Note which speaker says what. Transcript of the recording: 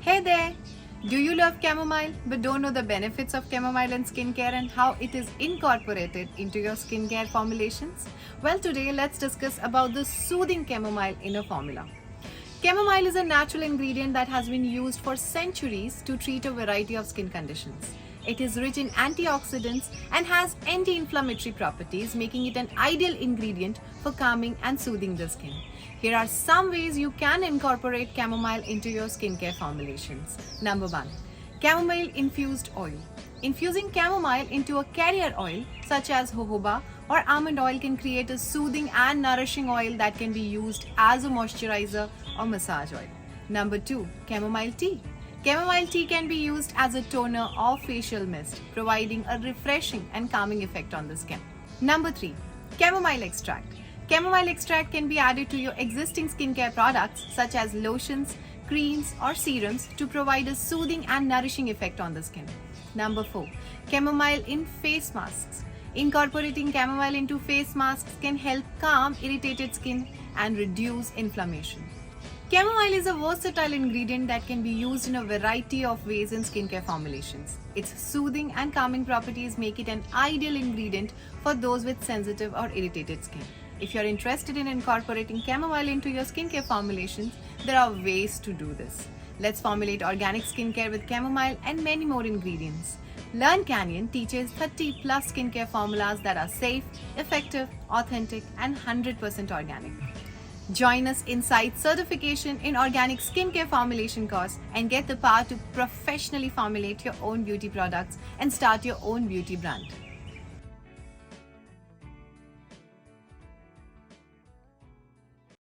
Speaker 1: Hey there! Do you love chamomile but don't know the benefits of chamomile in skincare and how it is incorporated into your skincare formulations? Well, today let's discuss about the soothing chamomile in a formula. Chamomile is a natural ingredient that has been used for centuries to treat a variety of skin conditions. It is rich in antioxidants and has anti-inflammatory properties, making it an ideal ingredient for calming and soothing the skin. Here are some ways you can incorporate chamomile into your skincare formulations. Number 1. Chamomile-infused oil. Infusing chamomile into a carrier oil such as jojoba or almond oil can create a soothing and nourishing oil that can be used as a moisturizer or massage oil. Number 2. Chamomile tea. Chamomile tea can be used as a toner or facial mist, providing a refreshing and calming effect on the skin. Number 3. Chamomile extract. Chamomile extract can be added to your existing skincare products such as lotions, creams, or serums to provide a soothing and nourishing effect on the skin. Number 4. Chamomile in face masks. Incorporating chamomile into face masks can help calm irritated skin and reduce inflammation. Chamomile is a versatile ingredient that can be used in a variety of ways in skincare formulations. Its soothing and calming properties make it an ideal ingredient for those with sensitive or irritated skin. If you're interested in incorporating chamomile into your skincare formulations, there are ways to do this. Let's formulate organic skincare with chamomile and many more ingredients. Learn Canyon teaches 30+ skincare formulas that are safe, effective, authentic, and 100% organic. Join us inside certification in organic skincare formulation course and get the power to professionally formulate your own beauty products and start your own beauty brand.